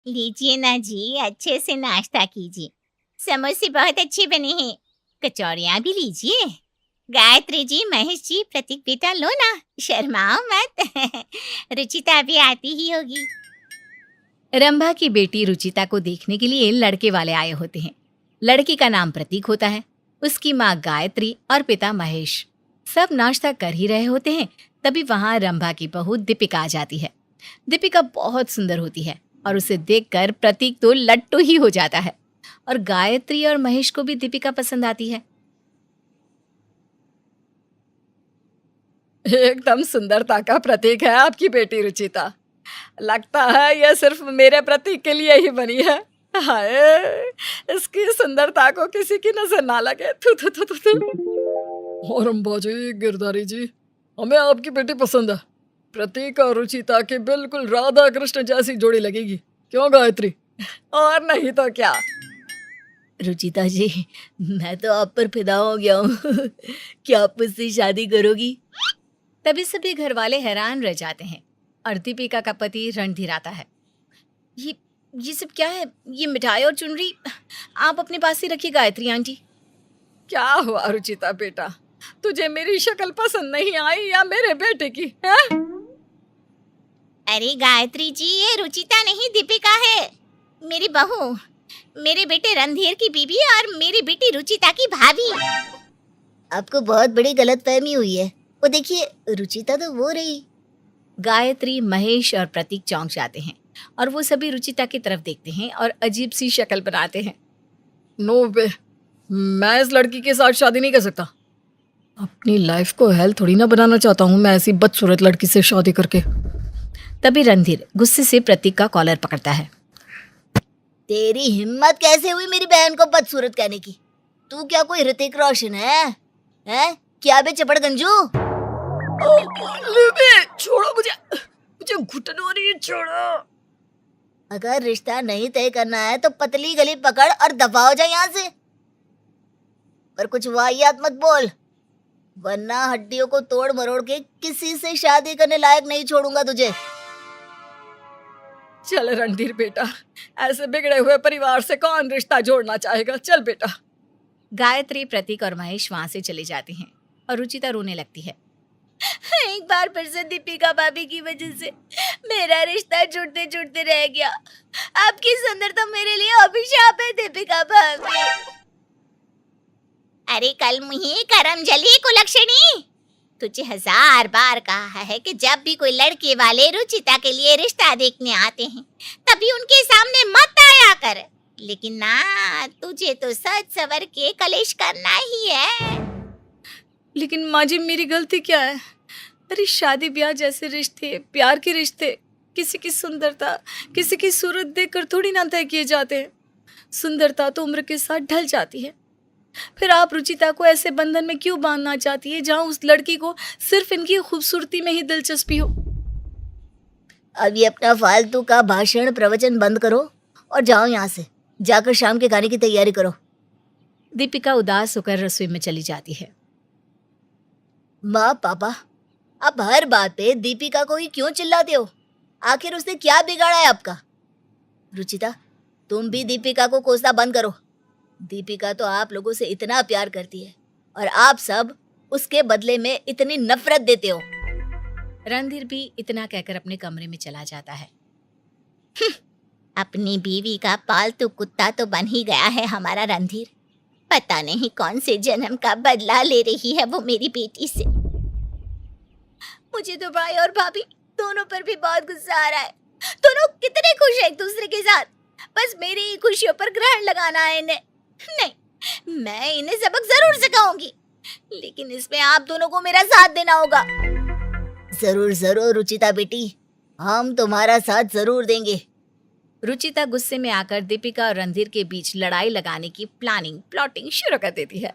लीजिए ना जी, अच्छे से नाश्ता कीजिए। समोसे बहुत अच्छे बने हैं। कचौड़ियाँ भी लीजिए। गायत्री जी, महेश जी, प्रतीक बेटा लो ना, शर्माओ मत। रुचिता भी आती ही होगी। रंभा की बेटी रुचिता को देखने के लिए लड़के वाले आए होते हैं। लड़की का नाम प्रतीक होता है, उसकी माँ गायत्री और पिता महेश। सब नाश्ता कर ही रहे होते हैं, तभी वहां रंभा की बहू दीपिका आ जाती है। दीपिका बहुत सुंदर होती है और उसे देखकर प्रतीक तो लट्टू ही हो जाता है। और गायत्री और महेश को भी दीपिका पसंद आती है। एकदम सुंदरता का प्रतीक है आपकी बेटी रुचिता। लगता है यह सिर्फ मेरे प्रतीक के लिए ही बनी है। हाय, इसकी सुंदरता को किसी की नजर ना लगे। थू थू थू थू थू। और अंबाजी, गिरधारी जी, हमें आपकी बेटी पसंद है। प्रतीक और रुचिता की बिल्कुल राधा कृष्ण जैसी जोड़ी लगेगी, क्यों गायत्री? और नहीं तो क्या। रुचिता जी, मैं तो आप पर फिदा हो गया हूँ। क्या आप मुझसे शादी करोगी? तभी सभी घर वाले हैरान रह जाते हैं और दीपिका का पति रणधीर आता है। ये सब क्या है? ये मिठाई और चुनरी आप अपने पास ही रखिए गायत्री आंटी। क्या हुआ रुचिता बेटा, तुझे मेरी शक्ल पसंद नहीं आई या मेरे बेटे की है? अरे गायत्री जी, ये रुचिता नहीं दीपिका है, मेरी बहू, मेरे बेटे रणधीर की बीबी और मेरी बेटी रुचिता की भाभी। आपको बहुत बड़ी गलतफहमी हुई है। वो देखिए, रुचिता तो वो रही। गायत्री, महेश और प्रतीक चौंक जाते हैं और वो सभी रुचिता की तरफ देखते हैं और अजीब सी शक्ल बनाते हैं। नो वे, मैं इस लड़की के साथ शादी नहीं कर सकता। अपनी लाइफ को हेल थोड़ी ना बनाना चाहता हूँ मैं ऐसी बदसूरत लड़की से शादी करके। तभी रणधीर गुस्से से प्रतीक का कॉलर पकड़ता है। तेरी हिम्मत कैसे हुई मेरी बहन को बदसूरत कहने की? तू क्या कोई ऋतिक रोशन है? हैं? क्या बे चपड़ गंजू? छोड़ो मुझे घुटन हो रही है, छोड़ो। अगर रिश्ता नहीं तय करना है तो पतली गली पकड़ और दफा हो जाए यहाँ से। पर कुछ वाहियात मत बोल, वरना हड्डियों को तोड़ मरोड़ के किसी से शादी करने लायक नहीं छोड़ूंगा तुझे। चल रणधीर बेटा, ऐसे बिगड़े हुए परिवार से कौन रिश्ता जोड़ना चाहेगा? चल बेटा। गायत्री, प्रतीक और महेश वहां से चले जाते हैं और रुचिता रोने लगती है। एक बार फिर से दीपिका भाभी की वजह से मेरा रिश्ता जुड़ते जुड़ते रह गया। आपकी सुंदरता मेरे लिए अभिशाप है दीपिका भाभी। अरे कल मुही करम जली कुलक्षणी, तुझे 1000 बार कहा है कि जब भी कोई लड़के वाले रुचिता के लिए रिश्ता देखने आते हैं तभी उनके सामने मत आया कर, लेकिन ना, तुझे तो सच सवर के कलेश करना ही है। लेकिन माँ जी, मेरी गलती क्या है? अरे शादी ब्याह जैसे रिश्ते, प्यार के रिश्ते, किसी की सुंदरता, किसी की सूरत देखकर थोड़ी ना तय किए जाते हैं। सुंदरता तो उम्र के साथ ढल जाती है। फिर आप रुचिता को ऐसे बंधन में क्यों बांधना चाहती है जहां उस लड़की को सिर्फ इनकी खूबसूरती में ही दिलचस्पी हो? अब ये अपना फालतू का भाषण प्रवचन बंद करो और जाओ यहाँ से। जाकर शाम के खाने की तैयारी करो। दीपिका उदास होकर रसोई में चली जाती है। माँ, पापा, आप हर बात पे दीपिका को ही क्यों चिल्लाते हो? आखिर उसने क्या बिगाड़ा है आपका? रुचिता, तुम भी दीपिका को कोसना बंद करो। दीपिका तो आप लोगों से इतना प्यार करती है और आप सब उसके बदले में इतनी नफरत देते हो। रणधीर भी इतना कहकर अपने कमरे में चला जाता है। अपनी बीवी का पालतू कुत्ता तो बन ही गया है हमारा रणधीर। पता नहीं कौन से जन्म का बदला ले रही है वो मेरी बेटी से। मुझे तो भाई और भाभी दोनों पर भी बहुत गुस्सा आ रहा है। दोनों कितने खुश हैं एक दूसरे के साथ, बस मेरी ही खुशियों पर ग्रहण लगाना है इन्हें। नहीं, मैं इन्हें सबक जरूर सिखाऊंगी, लेकिन इसमें आप दोनों को मेरा साथ देना होगा। जरूर जरूर रुचिता बेटी, हम तुम्हारा साथ जरूर देंगे। रुचिता गुस्से में आकर दीपिका और रणधीर के बीच लड़ाई लगाने की प्लॉटिंग शुरू कर देती है।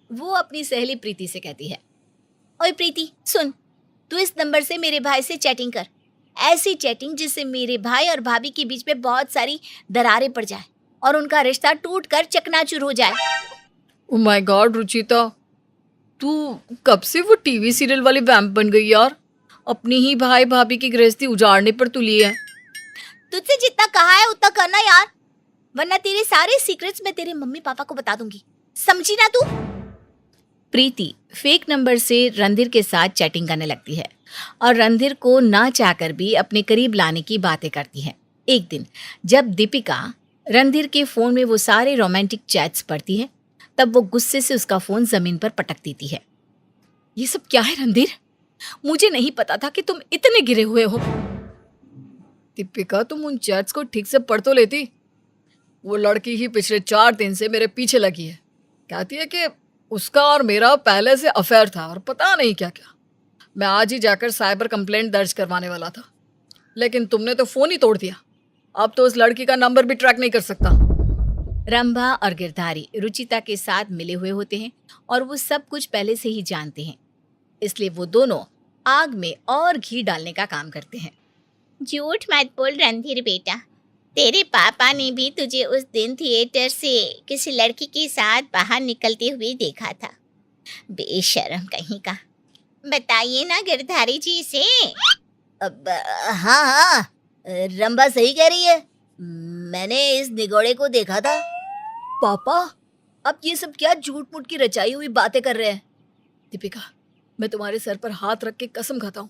वो अपनी सहेली प्रीति से कहती है, ओए प्रीति सुन, तू इस नंबर से मेरे भाई से चैटिंग कर। ऐसी चैटिंग जिससे मेरे भाई और भाभी के बीच में बहुत सारी दरारें पड़ जाए और उनका रिश्ता टूटकर चकनाचूर हो जाए। ओह माय गॉड रुचिता, तू कब से वो टीवी सीरियल वाली वैम्प बन गई यार? अपनी ही भाई भाभी की गृहस्थी उजाड़ने पर तुली है। तुझसे जितना कहा है उतना करना यार, वरना तेरे सारे सीक्रेट्स मैं तेरे मम्मी पापा को बता दूंगी, समझी ना तू? प्रीति फेक नंबर से रणधीर के साथ चैटिंग करने लगती है और रणधीर को ना चाहकर भी अपने करीब लाने की बातें करती है। एक दिन जब दीपिका रणधीर के फोन में वो सारे रोमांटिक चैट्स पढ़ती है, तब वो गुस्से से उसका फोन जमीन पर पटक देती है। ये सब क्या है रणधीर? मुझे नहीं पता था कि तुम इतने गिरे हुए हो। दीपिका, तुम उन चैट्स को ठीक से पढ़ तो लेती। वो लड़की ही पिछले 4 दिन से मेरे पीछे लगी है। कहती है कि उसका और मेरा पहले से अफेयर था और पता नहीं क्या क्या। मैं आज ही जाकर साइबर कंप्लेंट दर्ज करवाने वाला था, लेकिन तुमने तो फोन ही तोड़ दिया। अब तो उस लड़की का नंबर भी ट्रैक नहीं कर सकता। रंभा और गिरधारी रुचिता के साथ मिले हुए होते हैं और वो सब कुछ पहले से ही जानते हैं, इसलिए वो दोनों आग में और घी डालने का काम करते हैं। झूठ मत बोल रणधीर बेटा, तेरे पापा ने भी तुझे उस दिन थिएटर से किसी लड़की के साथ बाहर निकलते हुए देखा था। बेशर्म कहीं का। बताइए ना गिरधारी जी से। अब हाँ हाँ, रंभा सही कह रही है, मैंने इस निगोड़े को देखा था। पापा, अब ये सब क्या झूठ मूठ की रचाई हुई बातें कर रहे हैं? दीपिका, मैं तुम्हारे सर पर हाथ रख के कसम खाता हूँ,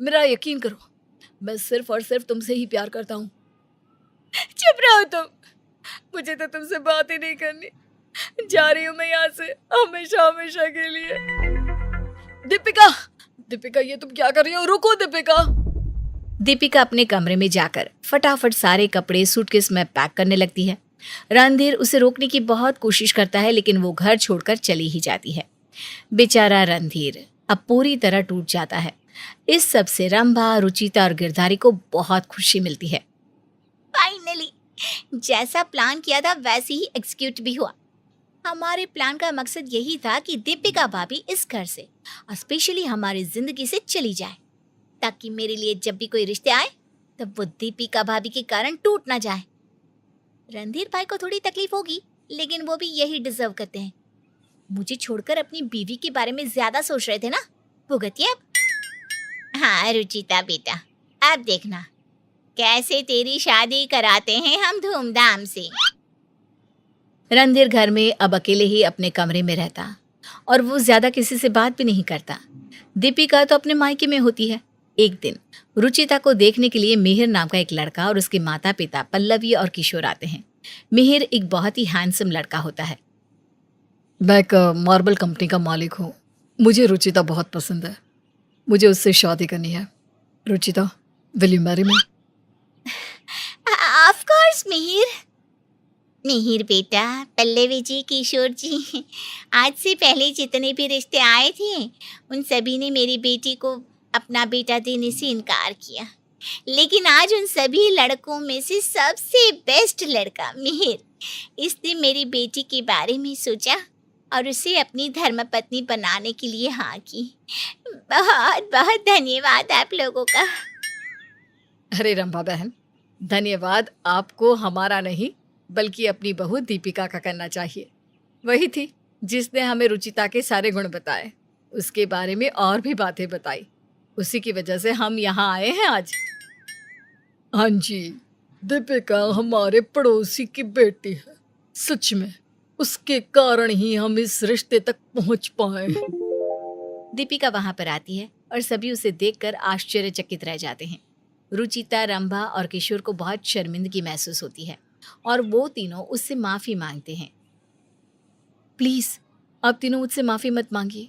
मेरा यकीन करो, मैं सिर्फ और सिर्फ तुमसे ही प्यार करता हूँ। चुप रहो तुम, मुझे तो तुमसे बात ही नहीं करनी। जा रही हूँ मैं यहाँ से हमेशा हमेशा के लिए। दीपिका, दीपिका, ये तुम क्या कर रही हो? रुको दीपिका। दीपिका अपने कमरे में जाकर फटाफट सारे कपड़े सूटकेस में पैक करने लगती है। रणधीर उसे रोकने की बहुत कोशिश करता है, लेकिन वो घर छोड़कर चली ही जाती है। बेचारा रणधीर अब पूरी तरह टूट जाता है। इस सब से रंभा, रुचिता और गिरधारी को बहुत खुशी मिलती है। फाइनली जैसा प्लान किया था वैसे ही एग्जीक्यूट भी हुआ। हमारे प्लान का मकसद यही था कि दीपिका भाभी इस घर से और स्पेशली हमारी जिंदगी से चली जाए, ताकि मेरे लिए जब भी कोई रिश्ते आए तब वो दीपिका भाभी के कारण टूट ना जाए। रणधीर भाई को थोड़ी तकलीफ होगी, लेकिन वो भी यही डिजर्व करते हैं। मुझे छोड़कर अपनी बीवी के बारे में ज्यादा सोच रहे थे ना, भुगतिए अब। हाँ रुचिता बेटा, अब देखना कैसे तेरी शादी कराते हैं हम धूमधाम से। रणधीर घर में अब अकेले ही अपने कमरे में रहता और वो ज्यादा किसी से बात भी नहीं करता। दीपिका तो अपने मायके में होती है। एक दिन रुचिता को देखने के लिए मिहिर नाम का एक लड़का और उसके माता पिता पल्लवी और किशोर आते हैं। मिहिर एक बहुत ही हैंडसम लड़का होता है। मैं एक मार्बल कंपनी का मालिक हूँ। मुझे रुचिता बहुत पसंद है। मुझे उससे शादी करनी है। Ruchita, will you marry me? Of course Mihir. Mihir बेटा, पल्लवी जी, किशोर जी, आज से पहले जितने भी रिश्ते आए थे उन सभी ने मेरी बेटी को अपना बेटा देने से इनकार किया, लेकिन आज उन सभी लड़कों में से सबसे बेस्ट लड़का मिहिर, इसने मेरी बेटी के बारे में सोचा और उसे अपनी धर्मपत्नी बनाने के लिए हाँ की। बहुत बहुत धन्यवाद आप लोगों का। अरे रंभा बहन, धन्यवाद आपको हमारा नहीं बल्कि अपनी बहू दीपिका का करना चाहिए। वही थी जिसने हमें रुचिता के सारे गुण बताए, उसके बारे में और भी बातें बताई। उसी की वजह से हम यहाँ आए हैं आज। हाँ जी, दीपिका हमारे पड़ोसी की बेटी है। सच में उसके कारण ही हम इस रिश्ते तक पहुँच पाए। दीपिका वहां पर आती है और सभी उसे देखकर आश्चर्यचकित रह जाते हैं। रुचिता, रंभा और किशोर को बहुत शर्मिंदगी महसूस होती है और वो तीनों उससे माफ़ी मांगते हैं। प्लीज़ आप तीनों मुझसे माफ़ी मत मांगिए।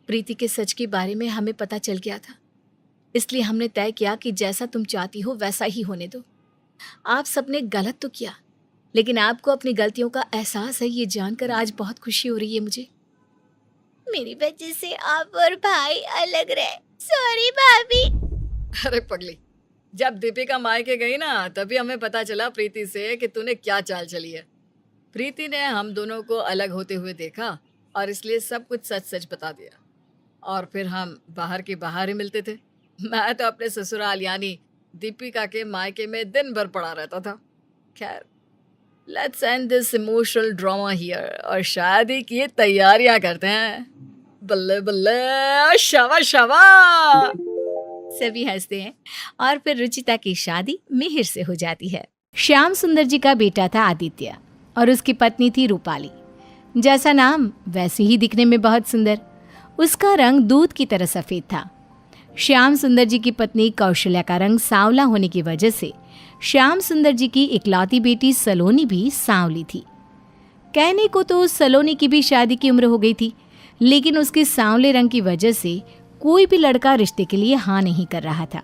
प्रीति के सच के बारे में हमें पता चल गया था, इसलिए हमने तय किया कि जैसा तुम चाहती हो वैसा ही होने दो। आप सबने गलत तो किया, लेकिन आपको अपनी गलतियों का एहसास है, ये जानकर आज बहुत खुशी हो रही है मुझे। मेरी वजह से आप और भाई अलग रहे। सॉरी भाभी। अरे पगली, जब दीपिका मायके गई ना तभी हमें पता चला प्रीति से कि तूने क्या चाल चली है। प्रीति ने हम दोनों को अलग होते हुए देखा और इसलिए सब कुछ सच सच बता दिया, और फिर हम बाहर के बाहर ही मिलते थे। मैं तो अपने ससुराल यानी दीपिका के मायके में दिन भर पड़ा रहता था। खैर, let's end this emotional drama here और शादी की तैयारियां करते हैं। बल्ले बल्ले, शाबाश शाबाश। सभी हंसते हैं और फिर रुचिता की शादी मिहिर से हो जाती है। श्याम सुंदर जी का बेटा था आदित्य और उसकी पत्नी थी रूपाली। जैसा नाम वैसे ही दिखने में बहुत सुंदर। उसका रंग दूध की तरह सफेद था। श्याम सुंदर जी की पत्नी कौशल्या का रंग सांवला होने की वजह से श्याम सुंदर जी की इकलौती बेटी सलोनी भी सांवली थी। कहने को तो सलोनी की भी शादी की उम्र हो गई थी, लेकिन उसके सांवले रंग की वजह से कोई भी लड़का रिश्ते के लिए हाँ नहीं कर रहा था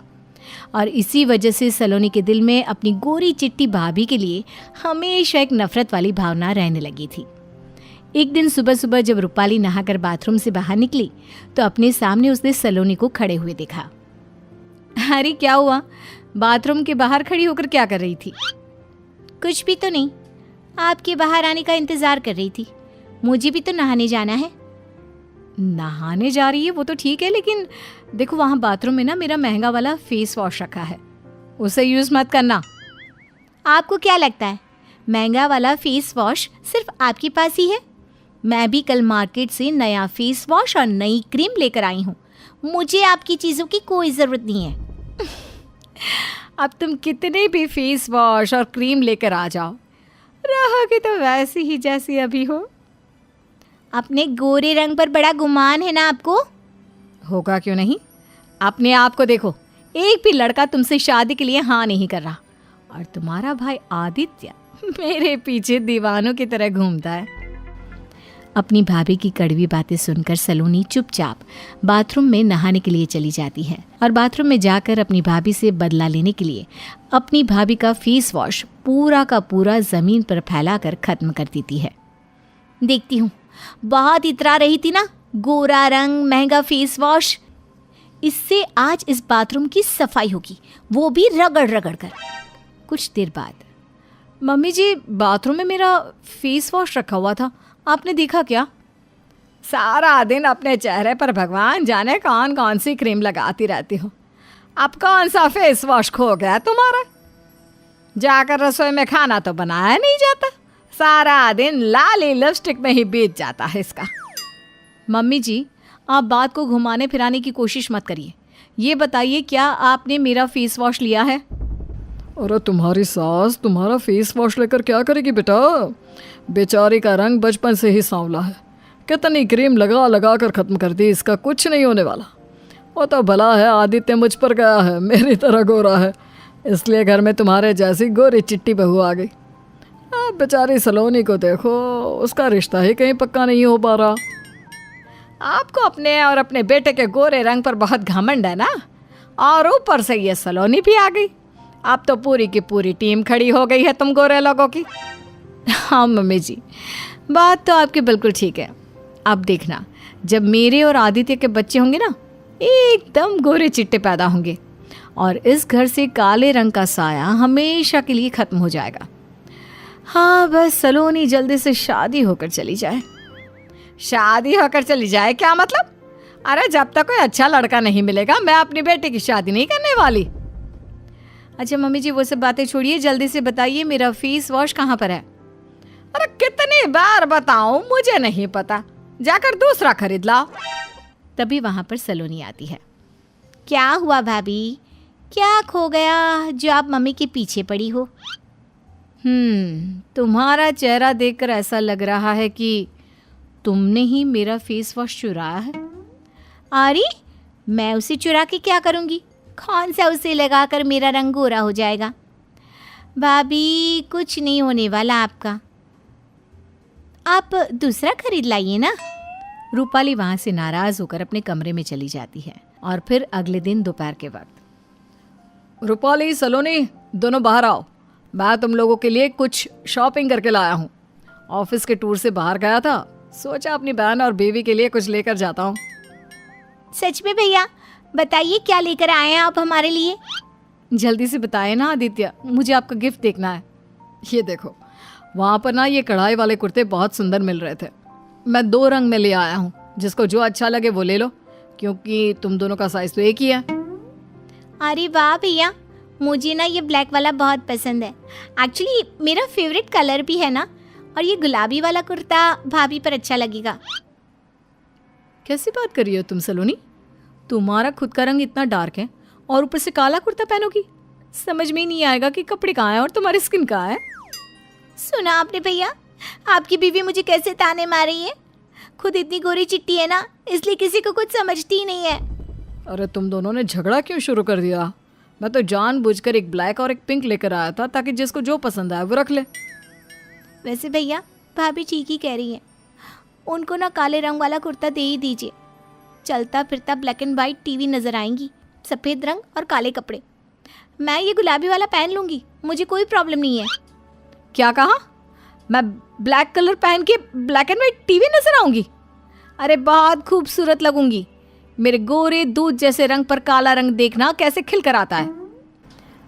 और इसी वजह से सलोनी के दिल में अपनी गोरी चिट्टी भाभी के लिए हमेशा एक नफरत वाली भावना रहने लगी थी। एक दिन सुबह सुबह जब रूपाली नहाकर बाथरूम से बाहर निकली तो अपने सामने उसने सलोनी को खड़े हुए देखा। अरे क्या हुआ, बाथरूम के बाहर खड़ी होकर क्या कर रही थी? कुछ भी तो नहीं, आपके बाहर आने का इंतजार कर रही थी। मुझे भी तो नहाने जाना है। नहाने जा रही है वो तो ठीक है, लेकिन देखो वहाँ बाथरूम में ना मेरा महंगा वाला फेस वॉश रखा है, उसे यूज़ मत करना। आपको क्या लगता है महंगा वाला फेस वॉश सिर्फ आपके पास ही है? मैं भी कल मार्केट से नया फेस वॉश और नई क्रीम लेकर आई हूँ। मुझे आपकी चीज़ों की कोई ज़रूरत नहीं है। अब तुम कितने भी फेस वॉश और क्रीम लेकर आ जाओ, रहोगे तो वैसी ही जैसी अभी हो। अपने गोरे रंग पर बड़ा गुमान है ना आपको? होगा क्यों नहीं, अपने आप को देखो, एक भी लड़का तुमसे शादी के लिए हाँ नहीं कर रहा और तुम्हारा भाई आदित्य मेरे पीछे दीवानों की तरह घूमता है। अपनी भाभी की कड़वी बातें सुनकर सलोनी चुपचाप बाथरूम में नहाने के लिए चली जाती है और बाथरूम में जाकर अपनी भाभी से बदला लेने के लिए अपनी भाभी का फेस वॉश पूरा का पूरा ज़मीन पर फैलाकर ख़त्म कर देती है। देखती हूँ, बहुत इतरा रही थी ना, गोरा रंग महंगा फेस वॉश, इससे आज इस बाथरूम की सफाई होगी, वो भी रगड़ रगड़ कर। कुछ देर बाद, मम्मी जी बाथरूम में मेरा फेस वॉश रखा हुआ था, आपने देखा क्या? सारा दिन अपने चेहरे पर भगवान जाने कौन कौन सी क्रीम लगाती रहती हो, अब कौन सा फेस वॉश खो गया तुम्हारा? जाकर रसोई में खाना तो बनाया नहीं जाता, सारा दिन लाली लिपस्टिक में ही बीत जाता है इसका। मम्मी जी आप बात को घुमाने फिराने की कोशिश मत करिए, ये बताइए क्या आपने मेरा फेस वॉश लिया है? अरे तुम्हारी सास तुम्हारा फेस वॉश लेकर क्या करेगी बेटा? बेचारी का रंग बचपन से ही सांवला है, कितनी क्रीम लगा लगा कर ख़त्म कर दी, इसका कुछ नहीं होने वाला। वो तो भला है आदित्य मुझ पर गया है, मेरी तरह गोरा है, इसलिए घर में तुम्हारे जैसी गोरी चिट्टी बहू आ गई। अब बेचारी सलोनी को देखो, उसका रिश्ता ही कहीं पक्का नहीं हो पा रहा। आपको अपने और अपने बेटे के गोरे रंग पर बहुत घमंड है ना, और ऊपर से ये सलोनी भी आ गई। अब तो पूरी की पूरी टीम खड़ी हो गई है तुम गोरे लोगों की। हाँ मम्मी जी, बात तो आपकी बिल्कुल ठीक है। अब देखना, जब मेरे और आदित्य के बच्चे होंगे ना, एकदम गोरे चिट्टे पैदा होंगे और इस घर से काले रंग का साया हमेशा के लिए ख़त्म हो जाएगा। हाँ बस सलोनी जल्दी से शादी होकर चली जाए। शादी होकर चली जाए क्या मतलब? अरे जब तक कोई अच्छा लड़का नहीं मिलेगा मैं अपनी बेटी की शादी नहीं करने वाली। अच्छा मम्मी जी वो सब बातें छोड़िए, जल्दी से बताइए मेरा फेस वॉश कहाँ पर है? अरे कितनी बार बताऊं, मुझे नहीं पता, जाकर दूसरा खरीद लाओ। तभी वहां पर सलोनी आती है। क्या हुआ भाभी, क्या खो गया जो आप मम्मी के पीछे पड़ी हो? तुम्हारा चेहरा देखकर ऐसा लग रहा है कि तुमने ही मेरा फेस वॉश चुराया है। अरे मैं उसे चुरा के क्या करूँगी, कौन सा उसे लगाकर मेरा रंग गोरा हो जाएगा? भाभी कुछ नहीं होने वाला आपका, आप दूसरा खरीद लाइए ना। रूपाली वहाँ से नाराज़ होकर अपने कमरे में चली जाती है और फिर अगले दिन दोपहर के वक्त, रूपाली सलोनी दोनों बाहर आओ, मैं तुम लोगों के लिए कुछ शॉपिंग करके लाया हूँ। ऑफिस के टूर से बाहर गया था, सोचा अपनी बहन और बेबी के लिए कुछ लेकर जाता हूँ। सच में भैया, बताइए क्या लेकर आए हैं आप हमारे लिए? जल्दी से बताएं ना आदित्य, मुझे आपका गिफ्ट देखना है। ये देखो वहाँ पर ना ये कढ़ाई वाले कुर्ते बहुत सुंदर मिल रहे थे, मैं 2 रंग में ले आया हूँ, जिसको जो अच्छा लगे वो ले लो, क्योंकि तुम दोनों का साइज तो एक ही है। अरे वाह भैया, मुझे ना ये ब्लैक वाला बहुत पसंद है, एक्चुअली मेरा फेवरेट कलर भी है ना, और ये गुलाबी वाला कुर्ता भाभी पर अच्छा लगेगा। कैसी बात कर रही हो तुम सलोनी, तुम्हारा खुद का रंग इतना डार्क है और ऊपर से काला कुर्ता पहनोगी? समझ में ही नहीं आएगा कि कपड़े कहाँ हैं और तुम्हारी स्किन कहाँ है। सुना आपने भैया, आपकी बीवी मुझे कैसे ताने मार रही है। खुद इतनी गोरी चिट्टी है ना, इसलिए किसी को कुछ समझती ही नहीं है। अरे तुम दोनों ने झगड़ा क्यों शुरू कर दिया? मैं तो जानबूझकर एक ब्लैक और एक पिंक लेकर आया था ताकि जिसको जो पसंद आए वो रख ले। वैसे भैया, भाभी ठीक ही कह रही है। उनको ना काले रंग वाला कुर्ता दे ही दीजिए। चलता फिरता ब्लैक एंड वाइट टीवी नजर आएंगी, सफ़ेद रंग और काले कपड़े। मैं ये गुलाबी वाला पहन लूँगी, मुझे कोई प्रॉब्लम नहीं है। क्या कहा? मैं ब्लैक कलर पहन के ब्लैक एंड वाइट टीवी नजर आऊंगी? अरे बहुत खूबसूरत लगूंगी। मेरे गोरे दूध जैसे रंग पर काला रंग देखना कैसे खिलकर आता है।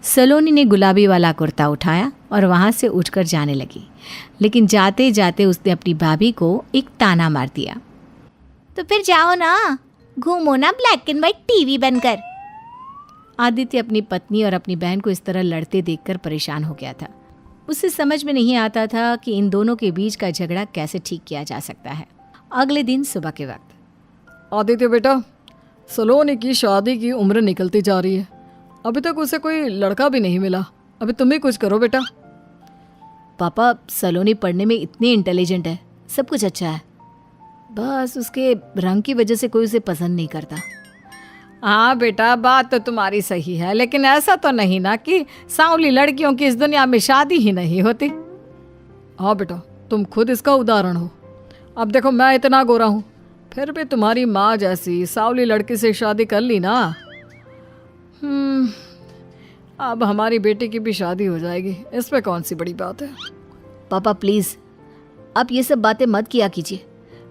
सलोनी ने गुलाबी वाला कुर्ता उठाया और वहां से उठकर जाने लगी, लेकिन जाते जाते उसने अपनी भाभी को एक ताना मार दिया। तो फिर जाओ ना, घूमो ना ब्लैक एंड वाइट टीवी बनकर। आदित्य अपनी पत्नी और अपनी बहन को इस तरह लड़ते देखकर परेशान हो गया था। उसे समझ में नहीं आता था कि इन दोनों के बीच का झगड़ा कैसे ठीक किया जा सकता है। अगले दिन सुबह के वक्त, आदित्य बेटा, सलोनी की शादी की उम्र निकलती जा रही है। अभी तक उसे कोई लड़का भी नहीं मिला। अभी तुम ही कुछ करो बेटा। पापा, सलोनी पढ़ने में इतनी इंटेलिजेंट है, सब कुछ अच्छा है, बस उसके रंग की वजह से कोई उसे पसंद नहीं करता। हाँ बेटा, बात तो तुम्हारी सही है, लेकिन ऐसा तो नहीं ना कि सांवली लड़कियों की इस दुनिया में शादी ही नहीं होती। हाँ बेटा, तुम खुद इसका उदाहरण हो। अब देखो, मैं इतना गोरा हूँ, फिर भी तुम्हारी माँ जैसी सांवली लड़की से शादी कर ली ना। अब हमारी बेटी की भी शादी हो जाएगी, इसमें कौन सी बड़ी बात है। पापा प्लीज़, आप ये सब बातें मत किया कीजिए।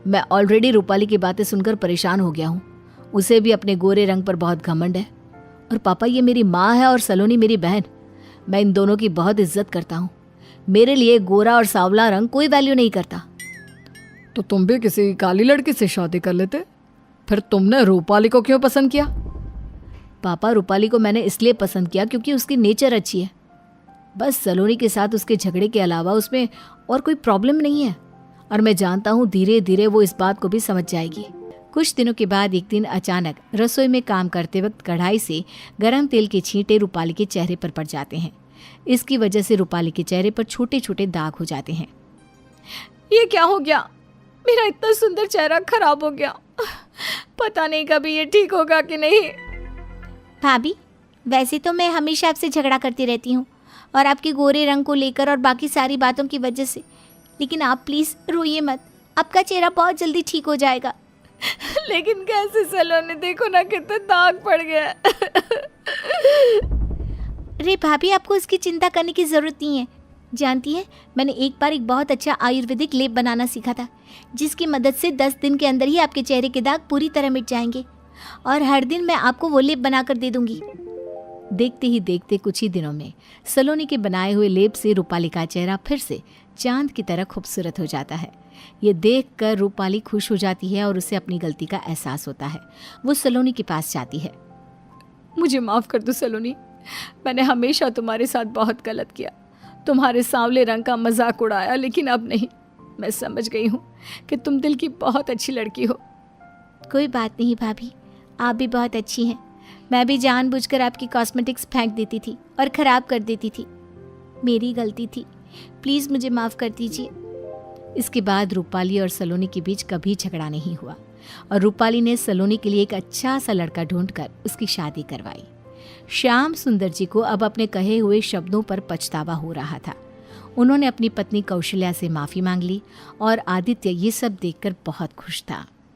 मैं ऑलरेडी रूपाली की बातें सुनकर परेशान हो गया हूँ। उसे भी अपने गोरे रंग पर बहुत घमंड है। और पापा, ये मेरी माँ है और सलोनी मेरी बहन। मैं इन दोनों की बहुत इज्जत करता हूँ। मेरे लिए गोरा और सांवला रंग कोई वैल्यू नहीं करता। तो तुम भी किसी काली लड़की से शादी कर लेते। फिर तुमने रूपाली को क्यों पसंद किया? पापा, रूपाली को मैंने इसलिए पसंद किया क्योंकि उसकी नेचर अच्छी है। बस सलोनी के साथ उसके झगड़े के अलावा उसमें और कोई प्रॉब्लम नहीं है। और मैं जानता हूँ धीरे धीरे वो इस बात को भी समझ जाएगी। कुछ दिनों के बाद एक दिन अचानक रसोई में काम करते वक्त कढ़ाई से गर्म तेल के छींटे रूपाली के चेहरे पर पड़ जाते हैं। इसकी वजह से रूपाली के चेहरे पर छोटे छोटे दाग हो जाते हैं। ये क्या हो गया? मेरा इतना सुंदर चेहरा खराब हो गया। पता नहीं कभी ये ठीक होगा कि नहीं। भाभी, वैसे तो मैं हमेशा आपसे झगड़ा करती रहती हूँ और आपके गोरे रंग को लेकर और बाकी सारी बातों की वजह से, लेकिन आप प्लीज़ रोइए मत, आपका चेहरा बहुत जल्दी ठीक हो जाएगा। लेकिन कैसे सलोनी, देखो ना कितने दाग पड़ गया। अरे भाभी, आपको इसकी चिंता करने की ज़रूरत नहीं है। जानती है, मैंने एक बार एक बहुत अच्छा आयुर्वेदिक लेप बनाना सीखा था, जिसकी मदद से 10 दिन के अंदर ही आपके चेहरे के दाग पूरी तरह मिट जाएंगे और हर दिन मैं आपको वो लेप बनाकर दे दूंगी। देखते ही देखते कुछ ही दिनों में सलोनी के बनाए हुए लेप से रूपाली का चेहरा फिर से चांद की तरह खूबसूरत हो जाता है। ये देखकर रूपाली खुश हो जाती है और उसे अपनी गलती का एहसास होता है। वो सलोनी के पास जाती है। मुझे माफ़ कर दो सलोनी, मैंने हमेशा तुम्हारे साथ बहुत गलत किया। तुम्हारे सांवले रंग का मजाक उड़ाया, लेकिन अब नहीं। मैं समझ गई हूँ कि तुम दिल की बहुत अच्छी लड़की हो। कोई बात नहीं भाभी, आप भी बहुत अच्छी हैं। मैं भी जानबूझकर आपकी कॉस्मेटिक्स फेंक देती थी और ख़राब कर देती थी। मेरी गलती थी, प्लीज़ मुझे माफ़ कर दीजिए। इसके बाद रूपाली और सलोनी के बीच कभी झगड़ा नहीं हुआ और रूपाली ने सलोनी के लिए एक अच्छा सा लड़का ढूंढकर उसकी शादी करवाई। श्याम सुंदर जी को अब अपने कहे हुए शब्दों पर पछतावा हो रहा था। उन्होंने अपनी पत्नी कौशल्या से माफ़ी मांग ली और आदित्य ये सब देखकर बहुत खुश था।